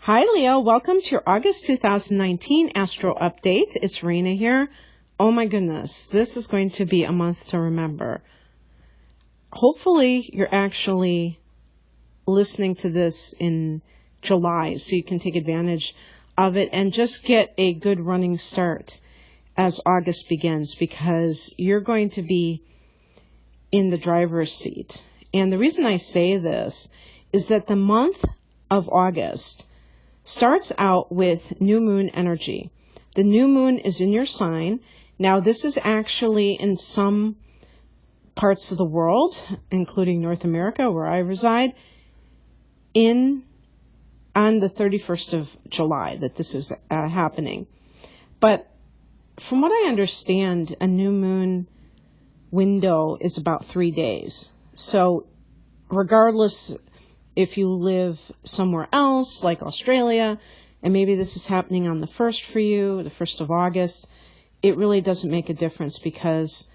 Hi, Leo. Welcome to your August 2019 Astro Update. It's Rena here. Oh my goodness, this is going to be a month to remember. Hopefully, you're actually listening to this in July so you can take advantage of it and just get a good running start as August begins, because you're going to be in the driver's seat. And the reason I say this is that the month of August starts out with new moon energy. The new moon is in your sign. Now, this is actually in some parts of the world, including North America, where I reside, on the 31st of July that this is happening. But from what I understand, a new moon window is about 3 days. So regardless if you live somewhere else, like Australia, and maybe this is happening on the 1st for you, the 1st of August, it really doesn't make a difference, because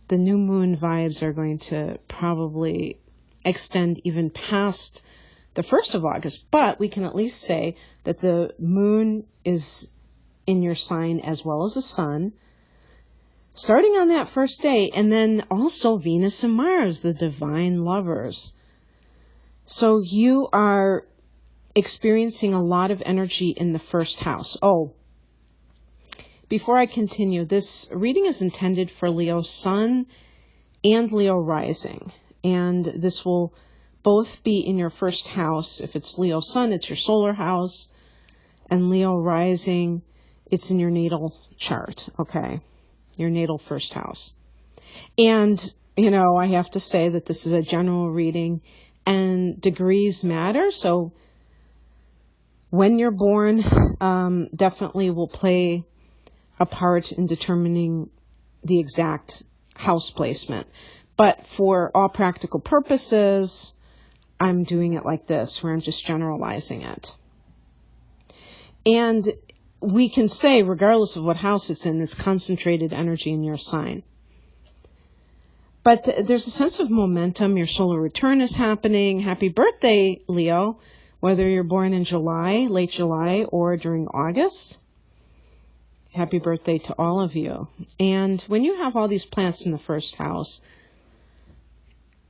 the new moon vibes are going to probably extend even past the 1st of August. But we can at least say that the moon is in your sign as well as the sun, starting on that first day, and then also Venus and Mars, the divine lovers. So you are experiencing a lot of energy in the first house. Oh, before I continue, this reading is intended for Leo Sun and Leo Rising. And this will both be in your first house. If it's Leo Sun, it's your solar house. And Leo Rising, it's in your natal chart, okay? Your natal first house. And, I have to say that this is a general reading, and degrees matter. So when you're born, definitely will play a part in determining the exact house placement. But for all practical purposes, I'm doing it like this, where I'm just generalizing it. And we can say, regardless of what house it's in, it's concentrated energy in your sign. But there's a sense of momentum. Your solar return is happening. Happy birthday, Leo, whether you're born in July, late July, or during August. Happy birthday to all of you. And when you have all these planets in the first house,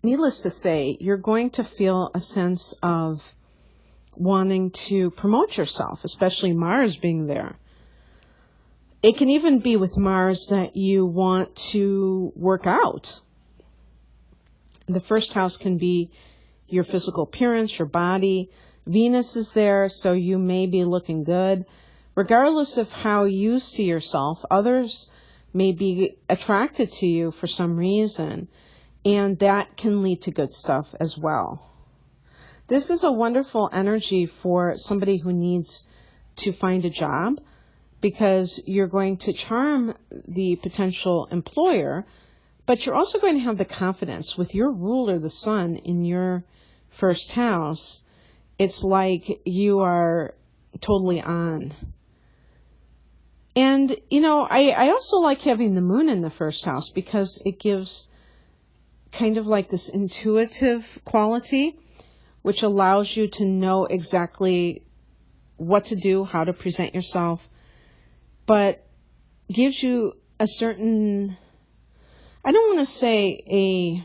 needless to say, you're going to feel a sense of wanting to promote yourself, especially Mars being there. It can even be with Mars that you want to work out. The first house can be your physical appearance, your body. Venus is there, so you may be looking good. Regardless of how you see yourself, others may be attracted to you for some reason, and that can lead to good stuff as well. This is a wonderful energy for somebody who needs to find a job, because you're going to charm the potential employer, but you're also going to have the confidence with your ruler, the sun, in your first house. It's like you are totally on. And, I also like having the moon in the first house, because it gives kind of like this intuitive quality, which allows you to know exactly what to do, how to present yourself, but gives you a certain, I don't want to say a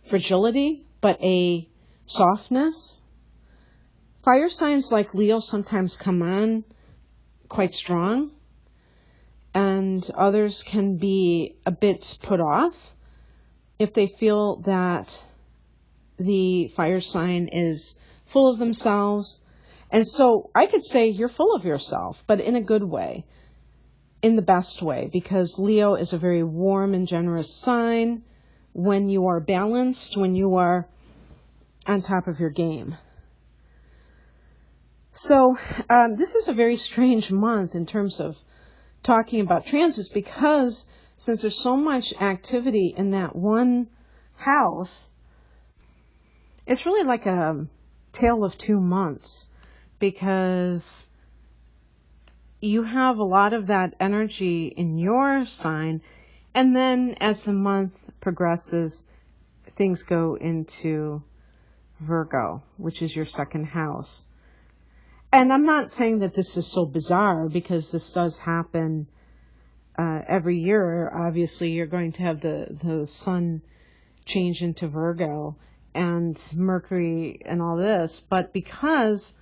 fragility, but a softness. Fire signs like Leo sometimes come on quite strong, and others can be a bit put off if they feel that the fire sign is full of themselves. And so I could say you're full of yourself, but in a good way, in the best way, because Leo is a very warm and generous sign when you are balanced, when you are on top of your game. So this is a very strange month in terms of talking about transits, because since there's so much activity in that one house, it's really like a tale of 2 months, because you have a lot of that energy in your sign, and then as the month progresses, things go into Virgo, which is your second house. And I'm not saying that this is so bizarre, because this does happen every year. Obviously, you're going to have the sun change into Virgo and Mercury and all this. But because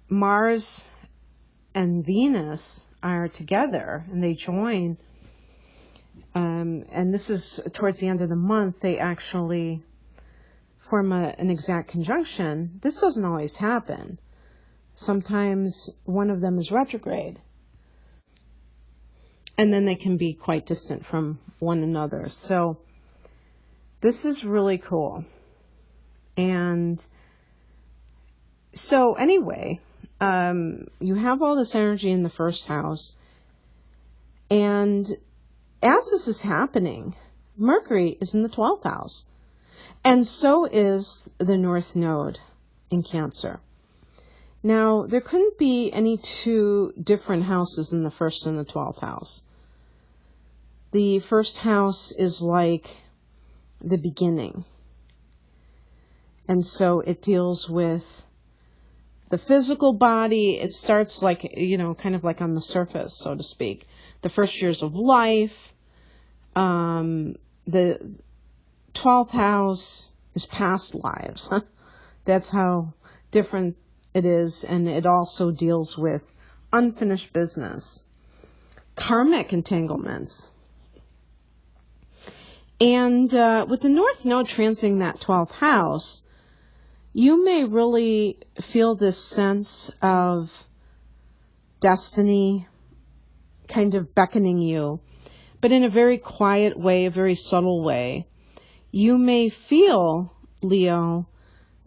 Mars and Venus are together and they join, and this is towards the end of the month, they actually form an exact conjunction. This doesn't always happen. Sometimes one of them is retrograde, and then they can be quite distant from one another. So this is really cool. And so anyway, you have all this energy in the first house, and as this is happening, Mercury is in the 12th house, and so is the North Node in Cancer. Now, there couldn't be any two different houses in the first and the 12th house. The first house is like the beginning, and so it deals with the physical body. It starts like, kind of like on the surface, so to speak. The first years of life. The 12th house is past lives. That's how different it is. And it also deals with unfinished business, karmic entanglements. And with the North Node transiting that 12th house, you may really feel this sense of destiny kind of beckoning you, but in a very quiet way, a very subtle way. You may feel, Leo,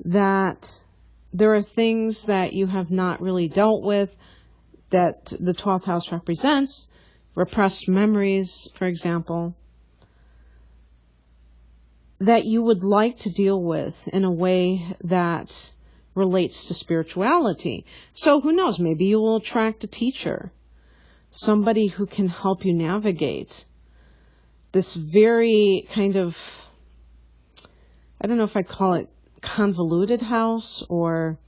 that there are things that you have not really dealt with, that the 12th house represents, repressed memories, for example, that you would like to deal with in a way that relates to spirituality. So who knows, maybe you will attract a teacher, somebody who can help you navigate this very kind of, I don't know if I'd call it convoluted house, or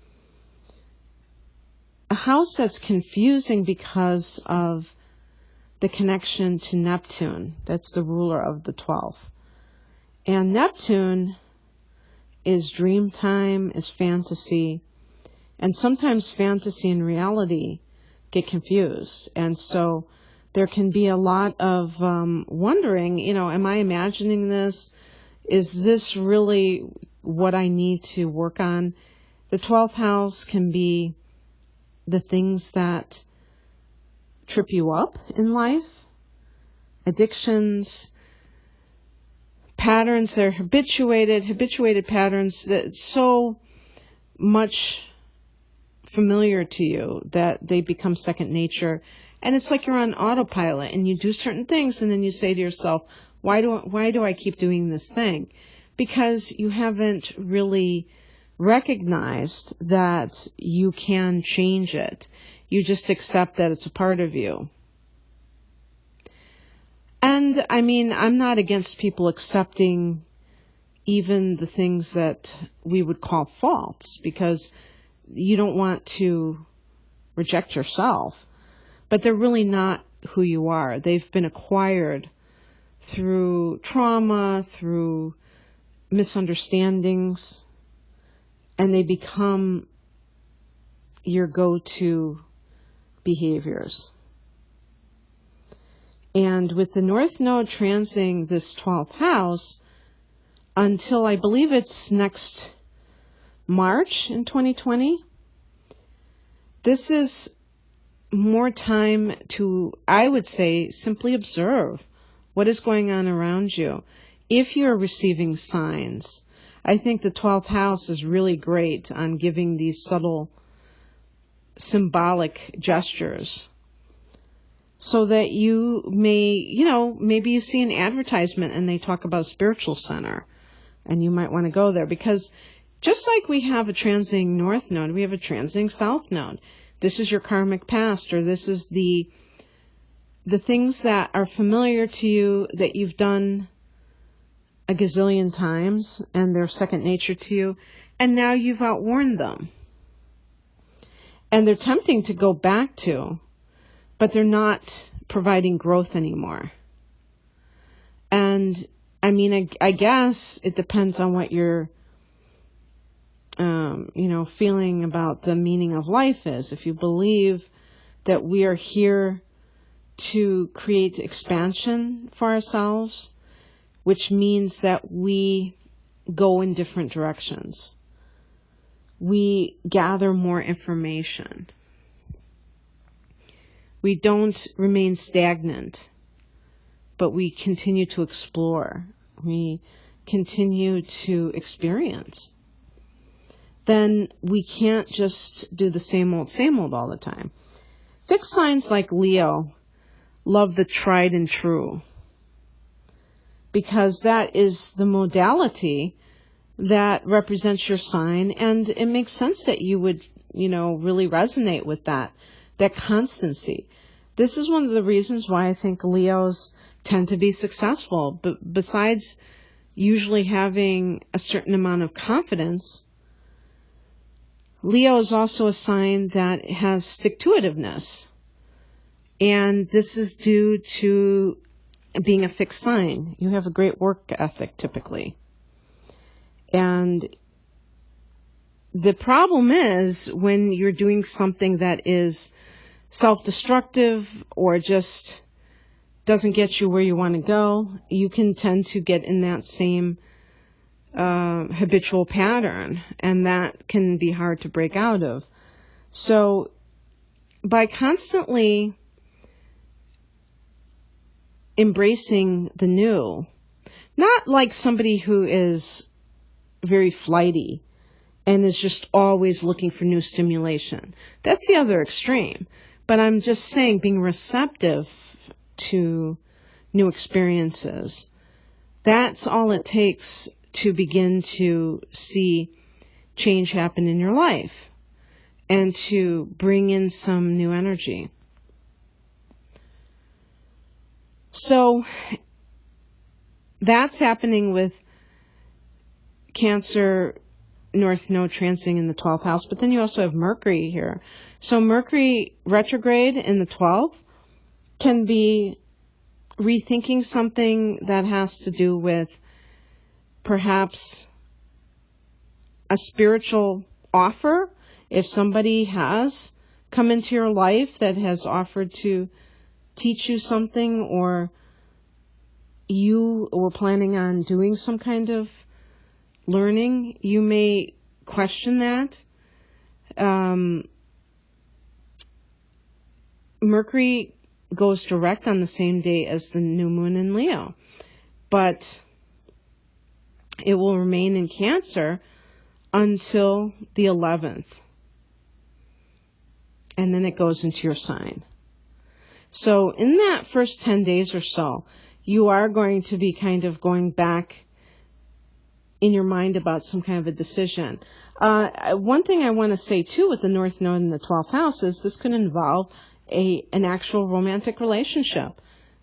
a house that's confusing because of the connection to Neptune. That's the ruler of the 12th. And Neptune is dream time, is fantasy, and sometimes fantasy and reality get confused. And so there can be a lot of wondering, am I imagining this? Is this really what I need to work on? The 12th house can be the things that trip you up in life, addictions, patterns that are habituated patterns that's so much familiar to you that they become second nature. And it's like you're on autopilot and you do certain things, and then you say to yourself, why do I keep doing this thing? Because you haven't really recognized that you can change it. You just accept that it's a part of you. And I mean, I'm not against people accepting even the things that we would call faults, because you don't want to reject yourself. But they're really not who you are. They've been acquired through trauma, through misunderstandings, and they become your go-to behaviors. And with the North Node transiting this 12th house until I believe it's next March in 2020, this is more time to, I would say, simply observe what is going on around you. If you're receiving signs, I think the 12th house is really great on giving these subtle symbolic gestures, so that you may, maybe you see an advertisement and they talk about a spiritual center, and you might want to go there, because just like we have a transiting North Node, we have a transiting South Node. This is your karmic past, or this is the things that are familiar to you that you've done a gazillion times, and they're second nature to you, and now you've outworn them. and they're tempting to go back to, but they're not providing growth anymore. And I mean, I guess it depends on what you're, feeling about the meaning of life is. If you believe that we are here to create expansion for ourselves, which means that we go in different directions. We gather more information. We don't remain stagnant, but we continue to explore. We continue to experience. Then we can't just do the same old all the time. Fixed signs like Leo love the tried and true, because that is the modality that represents your sign, and it makes sense that you would, really resonate with that constancy. This is one of the reasons why I think Leos tend to be successful. But besides usually having a certain amount of confidence, Leo is also a sign that has stick-to-itiveness. And this is due to being a fixed sign. You have a great work ethic typically. And the problem is when you're doing something that is self-destructive or just doesn't get you where you want to go, you can tend to get in that same habitual pattern, and that can be hard to break out of. So by constantly embracing the new, not like somebody who is very flighty and is just always looking for new stimulation. That's the other extreme. But I'm just saying, being receptive to new experiences, that's all it takes to begin to see change happen in your life and to bring in some new energy. So that's happening with Cancer North Node transiting in the 12th house, but then you also have Mercury here. So Mercury retrograde in the 12th can be rethinking something that has to do with perhaps a spiritual offer. If somebody has come into your life that has offered to teach you something, or you were planning on doing some kind of learning, you may question that. Mercury goes direct on the same day as the new moon in Leo, but it will remain in Cancer until the 11th, and then it goes into your sign. So in that first 10 days or so, you are going to be kind of going back in your mind about some kind of a decision. One thing I want to say too with the North Node in the 12th house is this could involve an actual romantic relationship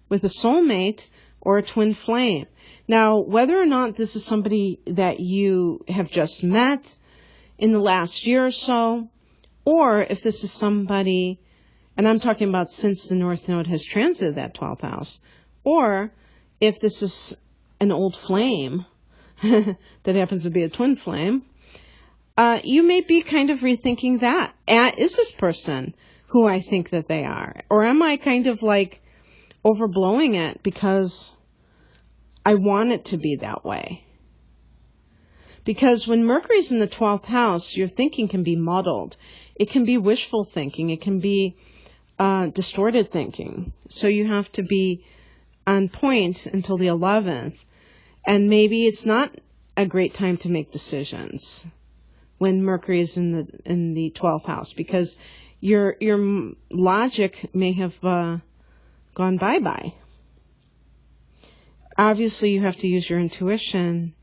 with a soulmate or a twin flame. Now, whether or not this is somebody that you have just met in the last year or so, or if this is somebody, and I'm talking about since the North Node has transited that 12th house, or if this is an old flame that happens to be a twin flame, you may be kind of rethinking that. Is this person who I think that they are? Or am I kind of like overblowing it because I want it to be that way? Because when Mercury's in the 12th house, your thinking can be muddled. It can be wishful thinking. It can be distorted thinking. So you have to be on point until the 11th. And maybe it's not a great time to make decisions when Mercury is in the 12th house, because your logic may have gone bye-bye. Obviously, you have to use your intuition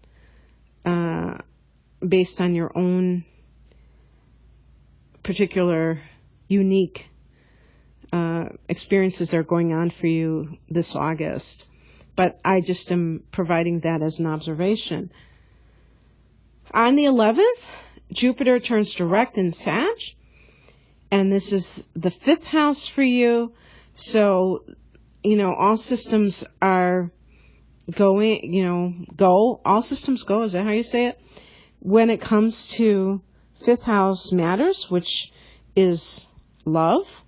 based on your own particular unique experiences that are going on for you this August. But I just am providing that as an observation. On the 11th, Jupiter turns direct in Sag, And this is the 5th house for you. So, all systems are going, all systems go. Is that how you say it? When it comes to 5th house matters, which is love,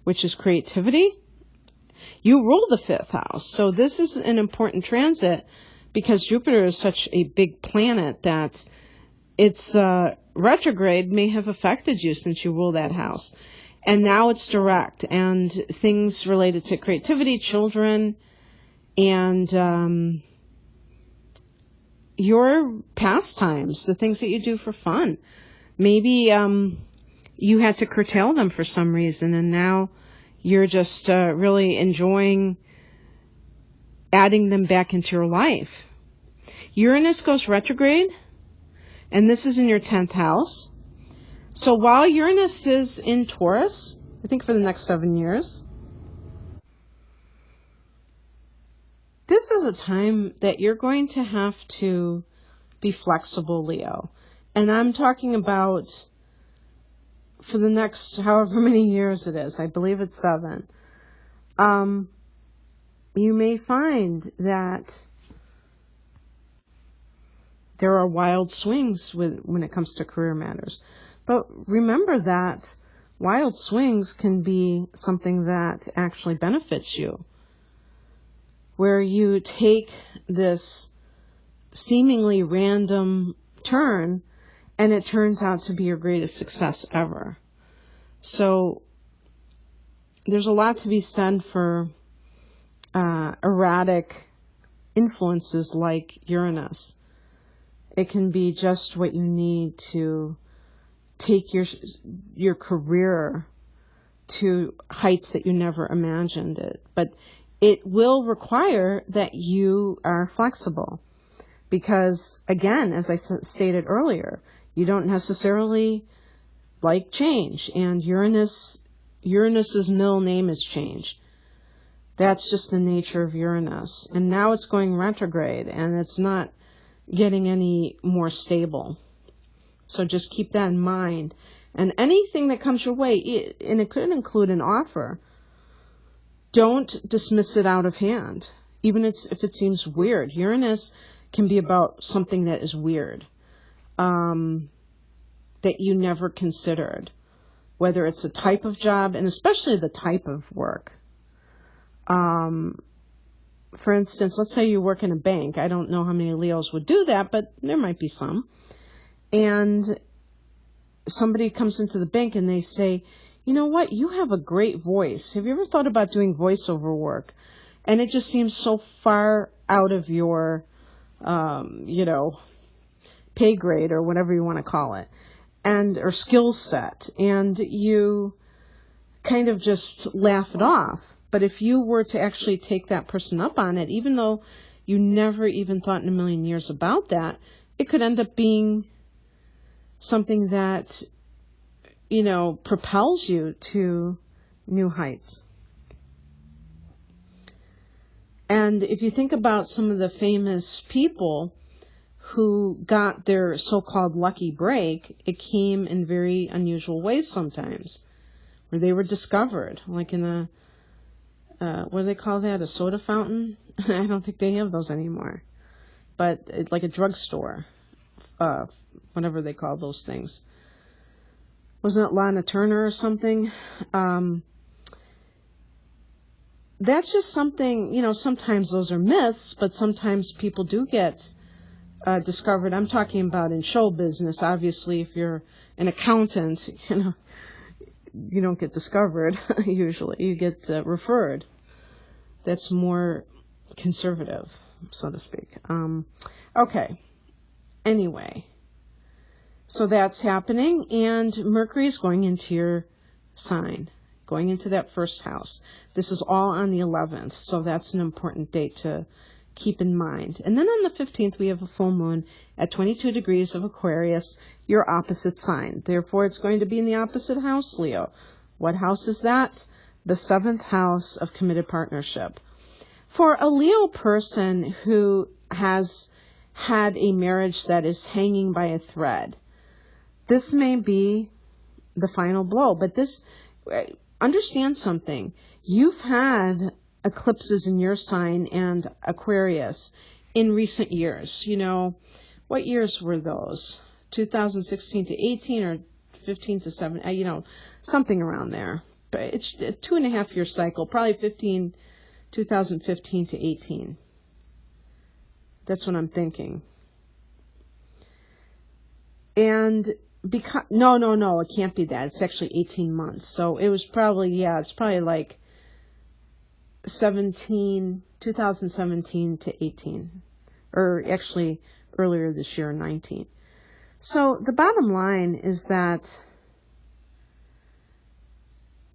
which is creativity. You rule the 5th house. So this is an important transit because Jupiter is such a big planet that its retrograde may have affected you since you rule that house. And now it's direct, and things related to creativity, children, and your pastimes, the things that you do for fun. Maybe you had to curtail them for some reason, and now you're just really enjoying adding them back into your life. Uranus goes retrograde, and this is in your 10th house. So while Uranus is in Taurus, I think for the next 7 years, this is a time that you're going to have to be flexible, Leo. And I'm talking about for the next however many years it is. I believe it's 7. You may find that there are wild swings when it comes to career matters. But remember that wild swings can be something that actually benefits you, where you take this seemingly random turn and it turns out to be your greatest success ever. So there's a lot to be said for erratic influences like Uranus. It can be just what you need to take your career to heights that you never imagined it. But it will require that you are flexible because, again, as I stated earlier, you don't necessarily like change, and Uranus's middle name is change. That's just the nature of Uranus. And now it's going retrograde, and it's not getting any more stable. So just keep that in mind. And anything that comes your way, and it could include an offer, don't dismiss it out of hand, even if it seems weird. Uranus can be about something that is weird, that you never considered, whether it's a type of job, and especially the type of work. For instance, let's say you work in a bank. I don't know how many Leos would do that, but there might be some. And somebody comes into the bank and they say, you know what, you have a great voice. Have you ever thought about doing voiceover work? And it just seems so far out of your, pay grade or whatever you want to call it, or skill set. And you kind of just laugh it off. But if you were to actually take that person up on it, even though you never even thought in a million years about that, it could end up being something that, propels you to new heights. And if you think about some of the famous people who got their so-called lucky break, it came in very unusual ways sometimes, where they were discovered, like in a what do they call that? A soda fountain? I don't think they have those anymore. But like a drugstore, whatever they call those things. Wasn't it Lana Turner or something? That's just something, sometimes those are myths, but sometimes people do get discovered. I'm talking about in show business. Obviously, if you're an accountant, you don't get discovered usually. You get referred. That's more conservative, so to speak. Okay. Anyway, so that's happening, and Mercury is going into your sign, going into that first house. This is all on the 11th, so that's an important date to keep in mind. And then on the 15th, we have a full moon at 22 degrees of Aquarius, your opposite sign. Therefore, it's going to be in the opposite house, Leo. What house is that? The 7th house of committed partnership. For a Leo person who has had a marriage that is hanging by a thread, this may be the final blow. But this, understand something. You've had eclipses in your sign and Aquarius in recent years. What years were those? 2016 to 18 or 15 to 7, something around there. But it's a 2.5 year cycle, probably 2015 to 18. That's what I'm thinking. And no, it can't be that. It's actually 18 months. So it was probably, it's probably like 2017 to 18. Or actually earlier this year, 19. So the bottom line is that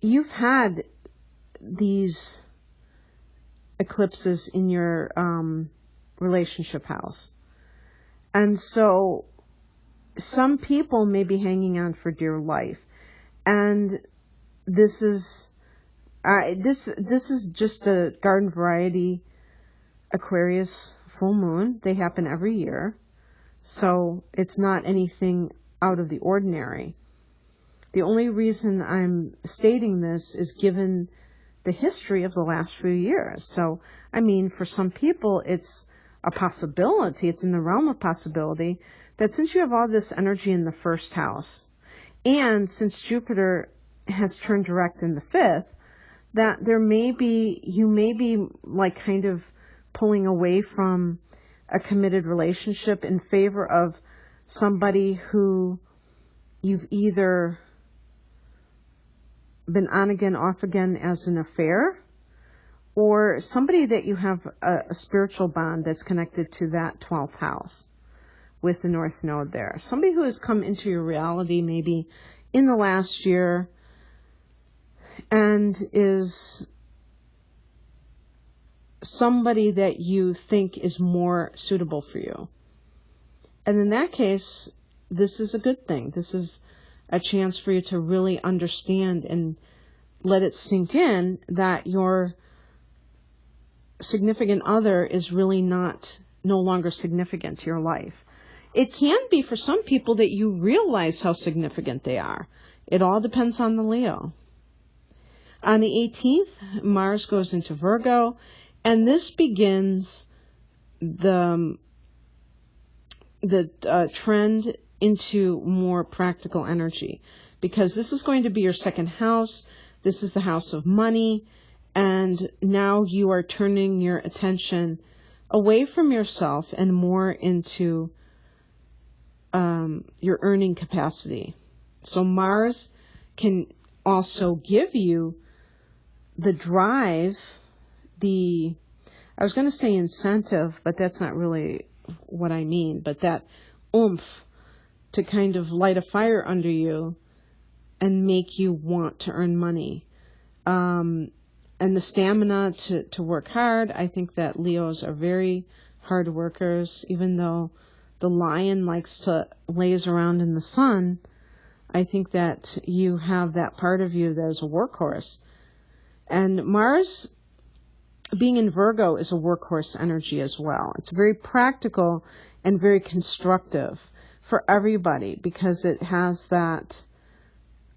you've had these eclipses in your relationship house. And so some people may be hanging on for dear life. And this is this is just a garden variety Aquarius full moon. They happen every year. So it's not anything out of the ordinary. The only reason I'm stating this is given the history of the last few years. So, for some people, it's a possibility, it's in the realm of possibility, that since you have all this energy in the first house, and since Jupiter has turned direct in the fifth, that you may be like kind of pulling away from a committed relationship in favor of somebody who you've either been on again, off again as an affair, or somebody that you have a spiritual bond that's connected to that 12th house with the North Node there. Somebody who has come into your reality maybe in the last year and is somebody that you think is more suitable for you. And in that case, this is a good thing. This is a chance for you to really understand and let it sink in that your significant other is really no longer significant to your life. It can be for some people that you realize how significant they are. It all depends on the Leo. On the 18th, Mars goes into Virgo, and this begins the trend into more practical energy, because this is going to be your second house. This is the house of money, and now you are turning your attention away from yourself and more into your earning capacity. So Mars can also give you the drive, I was going to say incentive, but that's not really what I mean, but that oomph to kind of light a fire under you and make you want to earn money. And the stamina to work hard. I think that Leos are very hard workers, even though the lion likes to laze around in the sun. I think that you have that part of you that is a workhorse. And Mars being in Virgo is a workhorse energy as well. It's very practical and very constructive for everybody because it has that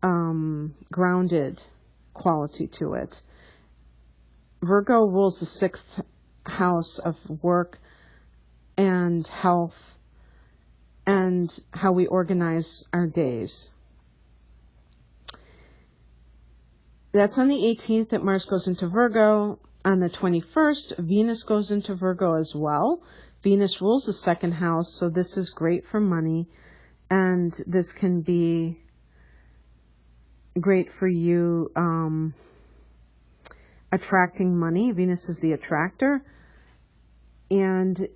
grounded quality to it. Virgo rules the 6th house of work and health and how we organize our days. That's on the 18th that Mars goes into Virgo. On the 21st, Venus goes into Virgo as well. Venus rules the 2nd house, so this is great for money. And this can be great for you attracting money. Venus is the attractor. And,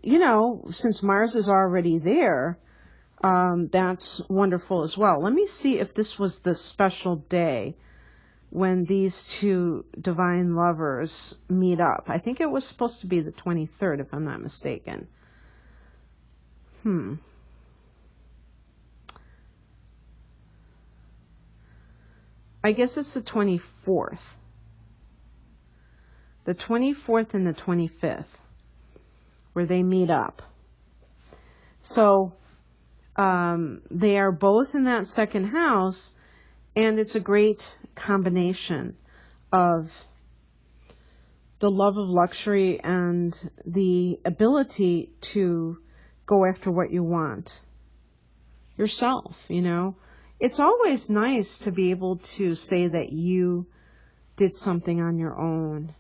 since Mars is already there, that's wonderful as well. Let me see if this was the special day when these two divine lovers meet up. I think it was supposed to be the 23rd, if I'm not mistaken. I guess it's the 24th. The 24th and the 25th, where they meet up. So, they are both in that 2nd house, And it's a great combination of the love of luxury and the ability to go after what you want yourself, you know. It's always nice to be able to say that you did something on your own.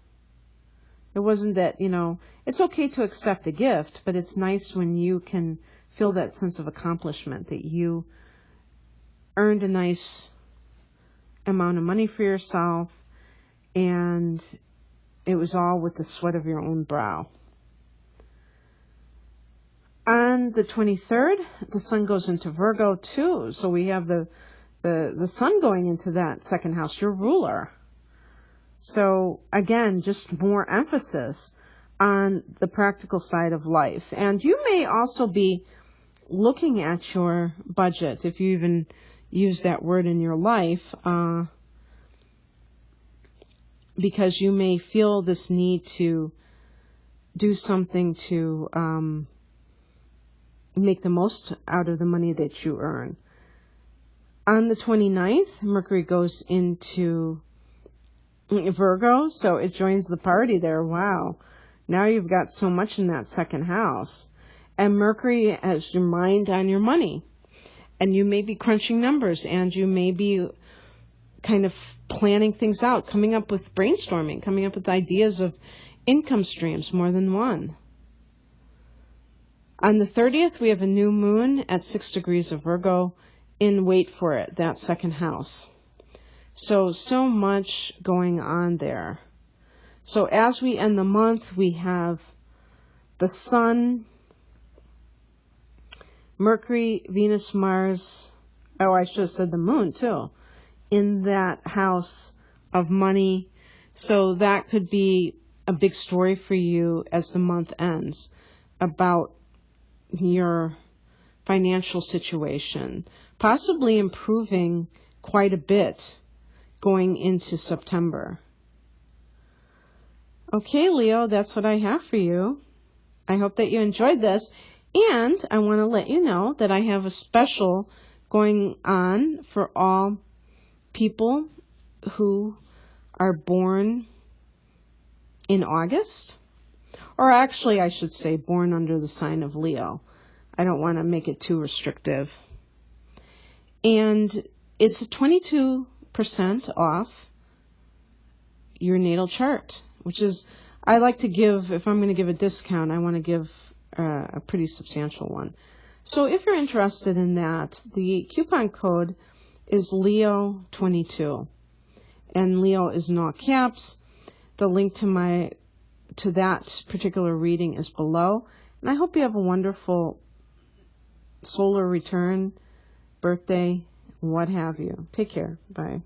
It wasn't that, you know, it's okay to accept a gift, but it's nice when you can feel that sense of accomplishment, that you earned a nice amount of money for yourself, and it was all with the sweat of your own brow. On the 23rd, the sun goes into Virgo too, so we have the sun going into that second house, your ruler. So again, just more emphasis on the practical side of life. And you may also be looking at your budget, if you even use that word in your life, because you may feel this need to do something to make the most out of the money that you earn. On the 29th, Mercury goes into Virgo, so it joins the party there. Wow. Now you've got so much in that second house. And Mercury has your mind on your money. And you may be crunching numbers, and you may be kind of planning things out, coming up with brainstorming, coming up with ideas of income streams, more than one. On the 30th, we have a new moon at 6 degrees of Virgo in, wait for it, that second house. So much going on there. So as we end the month, we have the Sun, Mercury, Venus, Mars, I should have said the Moon too, in that house of money. So that could be a big story for you as the month ends about your financial situation, possibly improving quite a bit going into September. Okay, Leo, that's what I have for you. I hope that you enjoyed this. And I want to let you know that I have a special going on for all people who are born in August. Or actually, I should say born under the sign of Leo. I don't want to make it too restrictive. And it's 22% off your natal chart, which is, I like to give, if I'm going to give a discount, I want to give a pretty substantial one. So if you're interested in that, the coupon code is Leo22. And Leo is in all caps. The link to that particular reading is below. And I hope you have a wonderful solar return, birthday, what have you. Take care. Bye.